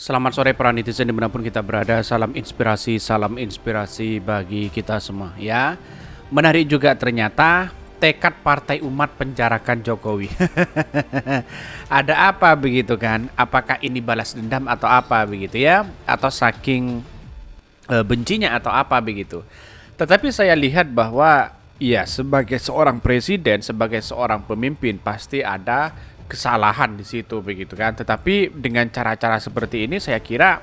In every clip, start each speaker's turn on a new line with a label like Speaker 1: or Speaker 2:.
Speaker 1: Selamat sore para netizen dimanapun kita berada. Salam inspirasi bagi kita semua ya. Menarik juga ternyata tekad Partai Umat penjarakan Jokowi. Ada apa begitu kan? Apakah ini balas dendam atau apa begitu ya? Atau saking bencinya atau apa begitu? Tetapi saya lihat bahwa ya sebagai seorang presiden, sebagai seorang pemimpin pasti ada kesalahan di situ begitu kan. Tetapi dengan cara-cara seperti ini saya kira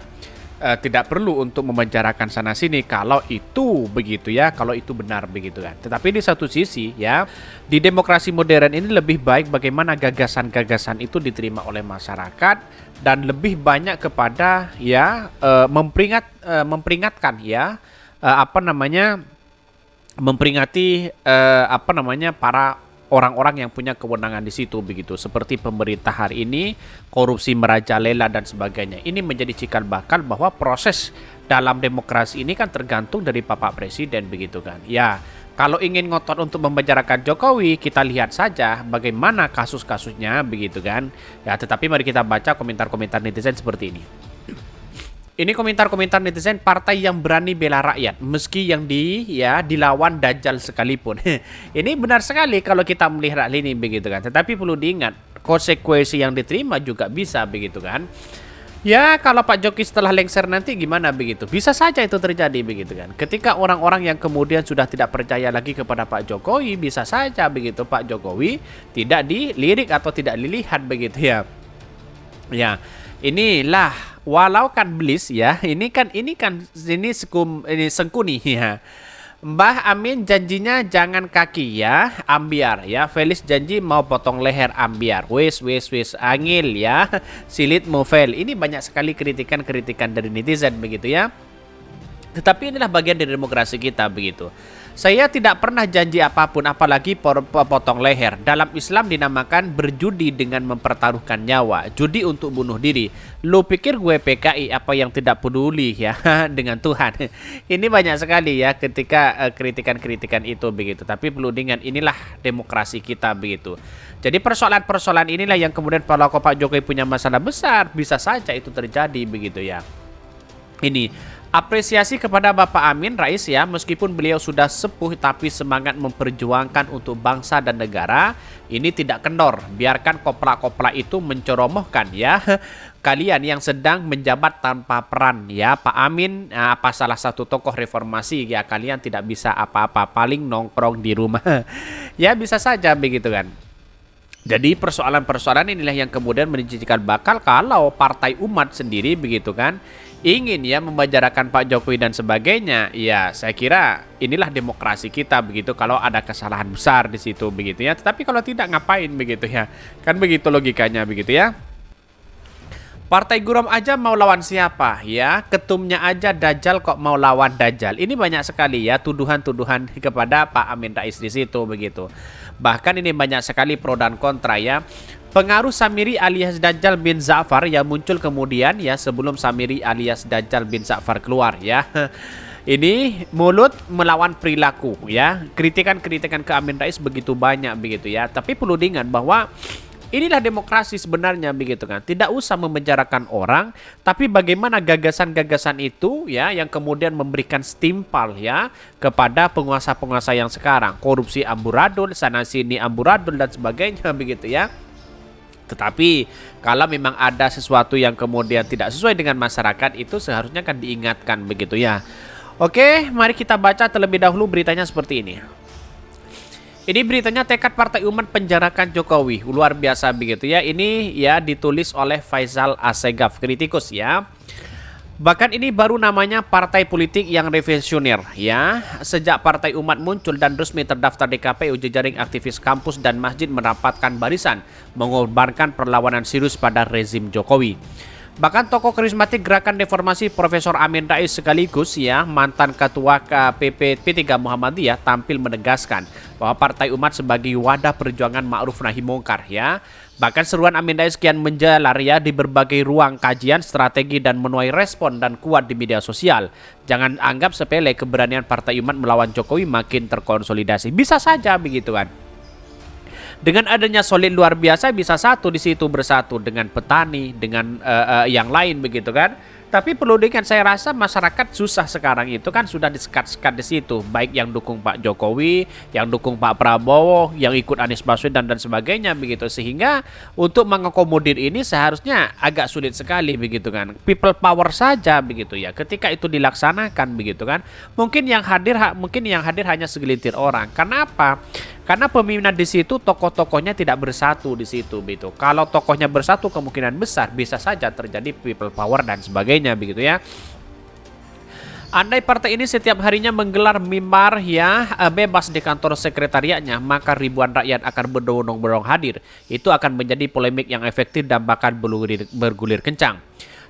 Speaker 1: tidak perlu untuk memenjarakan sana sini kalau itu begitu ya, kalau itu benar begitu kan. Tetapi di satu sisi ya, di demokrasi modern ini lebih baik bagaimana gagasan-gagasan itu diterima oleh masyarakat dan lebih banyak kepada ya memperingatkan ya memperingati para orang-orang yang punya kewenangan di situ begitu, seperti pemerintah hari ini korupsi merajalela dan sebagainya. Ini menjadi cikal bakal bahwa proses dalam demokrasi ini kan tergantung dari Bapak Presiden begitu kan. Ya, kalau ingin ngotot untuk memenjarakan Jokowi, kita lihat saja bagaimana kasus-kasusnya begitu kan. Ya, tetapi mari kita baca komentar-komentar netizen seperti ini. Ini komentar-komentar netizen, partai yang berani bela rakyat meski yang dilawan Dajjal sekalipun. Ini benar sekali kalau kita melihat hal ini begitu kan. Tetapi perlu diingat konsekuensi yang diterima juga bisa begitu kan. Ya kalau Pak Jokowi setelah lengser nanti gimana begitu. Bisa saja itu terjadi begitu kan. Ketika orang-orang yang kemudian sudah tidak percaya lagi kepada Pak Jokowi, bisa saja begitu Pak Jokowi tidak dilirik atau tidak dilihat begitu ya. Ya, inilah walau kan belis ya, ini sengkuni ya. Mbah Amin janjinya jangan kaki ya, ambiar ya. Felis janji mau potong leher ambiar. Wis angil ya. Silit movel. Ini banyak sekali kritikan-kritikan dari netizen begitu ya. Tetapi inilah bagian dari demokrasi kita begitu. Saya tidak pernah janji apapun, apalagi potong leher. Dalam Islam dinamakan berjudi dengan mempertaruhkan nyawa. Judi untuk bunuh diri. Lu pikir gue PKI apa yang tidak peduli ya dengan Tuhan. Ini banyak sekali ya ketika kritikan-kritikan itu begitu. Tapi perlu diingat inilah demokrasi kita begitu. Jadi persoalan-persoalan inilah yang kemudian kalau Pak Jokowi punya masalah besar, bisa saja itu terjadi begitu ya. Ini apresiasi kepada Bapak Amin Rais ya, meskipun beliau sudah sepuh tapi semangat memperjuangkan untuk bangsa dan negara ini tidak kendor. Biarkan kopra-kopra itu menceromohkan ya. Kalian yang sedang menjabat tanpa peran ya, Pak Amin apa salah satu tokoh reformasi ya, kalian tidak bisa apa-apa, paling nongkrong di rumah. Ya bisa saja begitu kan. Jadi persoalan-persoalan inilah yang kemudian menjadikan bakal kalau Partai Umat sendiri begitu kan ingin ya memenjarakan Pak Jokowi dan sebagainya. Ya saya kira inilah demokrasi kita begitu, kalau ada kesalahan besar di situ begitu ya. Tetapi kalau tidak ngapain begitu ya. Kan begitu logikanya begitu ya. Partai Gurom aja mau lawan siapa ya? Ketumnya aja Dajjal kok mau lawan Dajjal. Ini banyak sekali ya tuduhan-tuduhan kepada Pak Amin Rais di situ begitu. Bahkan ini banyak sekali pro dan kontra ya. Pengaruh Samiri alias Dajjal bin Ja'far yang muncul kemudian ya sebelum Samiri alias Dajjal bin Ja'far keluar ya. Ini mulut melawan perilaku ya. Kritikan-kritikan ke Amin Rais begitu banyak begitu ya. Tapi perlu diingat bahwa inilah demokrasi sebenarnya begitu kan. Tidak usah memenjarakan orang, tapi bagaimana gagasan-gagasan itu ya yang kemudian memberikan setimpal ya kepada penguasa-penguasa yang sekarang. Korupsi amburadul, sana sini amburadul dan sebagainya begitu ya. Tetapi kalau memang ada sesuatu yang kemudian tidak sesuai dengan masyarakat, itu seharusnya kan diingatkan begitu ya. Oke, mari kita baca terlebih dahulu beritanya seperti ini. Ini beritanya tekad Partai Umat penjarakan Jokowi. Luar biasa begitu ya. Ini ya ditulis oleh Faisal Assegaf, kritikus ya. Bahkan ini baru namanya partai politik yang revolusioner ya. Sejak Partai Umat muncul dan resmi terdaftar di KPU, jejaring aktivis kampus dan masjid merapatkan barisan mengorbankan perlawanan serius pada rezim Jokowi. Bahkan tokoh karismatik Gerakan Reformasi Profesor Amin Rais sekaligus ya mantan ketua KPP P3 Muhammadiyah tampil menegaskan bahwa Partai Umat sebagai wadah perjuangan ma'ruf nahi mungkar ya. Bahkan seruan Amin Rais kian menjalar ya di berbagai ruang kajian strategi dan menuai respon dan kuat di media sosial. Jangan anggap sepele keberanian Partai Umat melawan Jokowi makin terkonsolidasi. Bisa saja begitu kan. Dengan adanya solid luar biasa bisa satu di situ bersatu dengan petani, dengan yang lain begitu kan. Tapi perlu diingat, saya rasa masyarakat susah sekarang itu kan sudah disekat-sekat di situ, baik yang dukung Pak Jokowi, yang dukung Pak Prabowo, yang ikut Anies Baswedan dan sebagainya begitu. Sehingga untuk mengakomodir ini seharusnya agak sulit sekali begitu kan. People power saja begitu ya. Ketika itu dilaksanakan begitu kan, mungkin yang hadir hanya segelintir orang. Karena apa? Karena pemimpinan di situ tokoh-tokohnya tidak bersatu di situ begitu. Kalau tokohnya bersatu kemungkinan besar bisa saja terjadi people power dan sebagainya begitu ya. Andai partai ini setiap harinya menggelar mimbar ya bebas di kantor sekretariatnya, maka ribuan rakyat akan berbondong-bondong hadir. Itu akan menjadi polemik yang efektif dan bahkan bergulir kencang.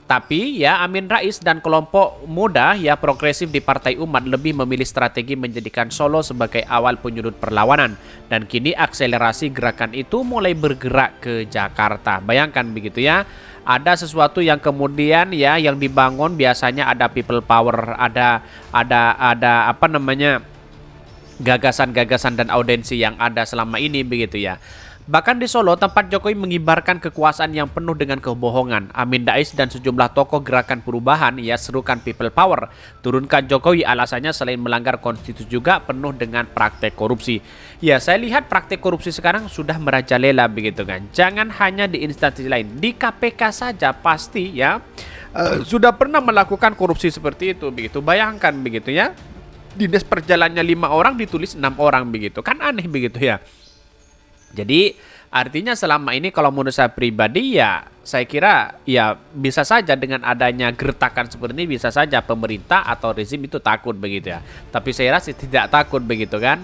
Speaker 1: Tapi ya Amin Rais dan kelompok muda ya progresif di Partai Umat lebih memilih strategi menjadikan Solo sebagai awal penyudut perlawanan. Dan kini akselerasi gerakan itu mulai bergerak ke Jakarta. Bayangkan begitu ya. Ada sesuatu yang kemudian ya yang dibangun, biasanya ada people power, ada apa namanya, gagasan-gagasan dan audiensi yang ada selama ini begitu ya. Bahkan di Solo, tempat Jokowi mengibarkan kekuasaan yang penuh dengan kebohongan, Amin Rais dan sejumlah tokoh gerakan perubahan ya serukan people power. Turunkan Jokowi, alasannya selain melanggar konstitusi juga penuh dengan praktek korupsi. Ya, saya lihat praktek korupsi sekarang sudah merajalela begitu kan. Jangan hanya di instansi lain, di KPK saja pasti ya sudah pernah melakukan korupsi seperti itu begitu. Bayangkan begitu ya. Dinas perjalanannya 5 orang ditulis 6 orang begitu. Kan aneh begitu ya. Jadi artinya selama ini kalau menurut saya pribadi ya saya kira ya bisa saja dengan adanya gertakan seperti ini bisa saja pemerintah atau rezim itu takut begitu ya. Tapi saya rasa tidak takut begitu kan.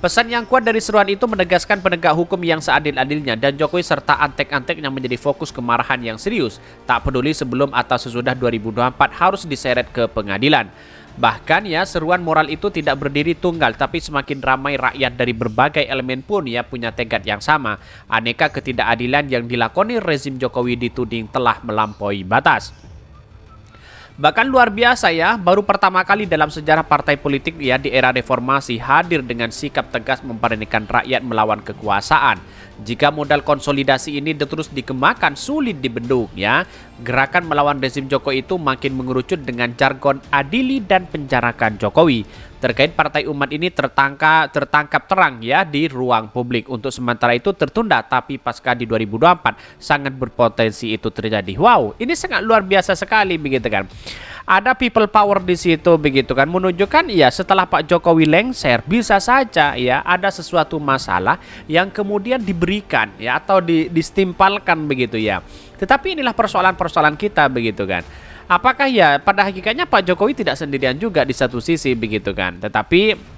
Speaker 1: Pesan yang kuat dari seruan itu menegaskan penegak hukum yang seadil-adilnya dan Jokowi serta antek-antek yang menjadi fokus kemarahan yang serius. Tak peduli sebelum atau sesudah 2024 harus diseret ke pengadilan. Bahkan ya seruan moral itu tidak berdiri tunggal tapi semakin ramai rakyat dari berbagai elemen pun ya punya tekad yang sama. Aneka ketidakadilan yang dilakoni rezim Jokowi dituding telah melampaui batas. Bahkan luar biasa ya, baru pertama kali dalam sejarah partai politik ya di era reformasi hadir dengan sikap tegas memberanikan rakyat melawan kekuasaan. Jika modal konsolidasi ini terus dikembangkan sulit dibendung ya. Gerakan melawan rezim Jokowi itu makin mengerucut dengan jargon adili dan penjarakan Jokowi. Terkait Partai Umat ini tertangkap terang ya di ruang publik. Untuk sementara itu tertunda, tapi pasca di 2024 sangat berpotensi itu terjadi. Wow, ini sangat luar biasa sekali begitu kan. Ada people power di situ begitu kan, menunjukkan ya setelah Pak Jokowi lengser bisa saja ya ada sesuatu masalah yang kemudian diberikan ya atau distimpalkan begitu ya. Tetapi inilah persoalan-persoalan kita begitu kan. Apakah ya pada hakikatnya Pak Jokowi tidak sendirian juga di satu sisi begitu kan. Tetapi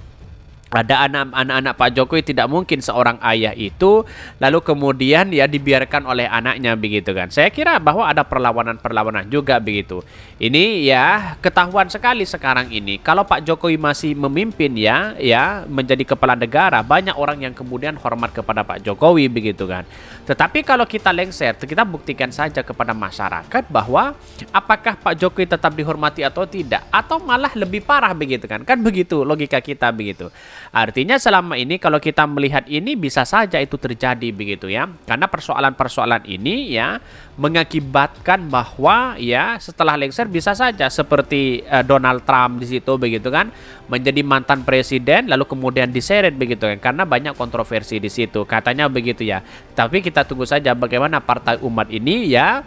Speaker 1: ada anak-anak Pak Jokowi, tidak mungkin seorang ayah itu lalu kemudian ya dibiarkan oleh anaknya begitu kan. Saya kira bahwa ada perlawanan-perlawanan juga begitu. Ini ya ketahuan sekali sekarang ini. Kalau Pak Jokowi masih memimpin ya menjadi kepala negara, banyak orang yang kemudian hormat kepada Pak Jokowi begitu kan. Tetapi kalau kita lengser, kita buktikan saja kepada masyarakat bahwa apakah Pak Jokowi tetap dihormati atau tidak, atau malah lebih parah begitu kan. Kan begitu logika kita begitu. Artinya selama ini kalau kita melihat ini bisa saja itu terjadi begitu ya. Karena persoalan-persoalan ini ya mengakibatkan bahwa ya setelah lengser bisa saja seperti Donald Trump di situ begitu kan, menjadi mantan presiden lalu kemudian diseret begitu kan, karena banyak kontroversi di situ katanya begitu ya. Tapi kita tunggu saja bagaimana Partai Umat ini ya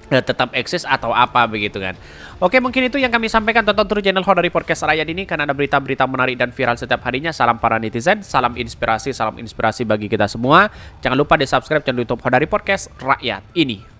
Speaker 1: tetap eksis atau apa begitu kan. Oke, mungkin itu yang kami sampaikan. Tonton terus channel Hodari Podcast Rakyat ini karena ada berita-berita menarik dan viral setiap harinya. Salam para netizen, salam inspirasi bagi kita semua. Jangan lupa di subscribe channel YouTube Hodari Podcast Rakyat ini.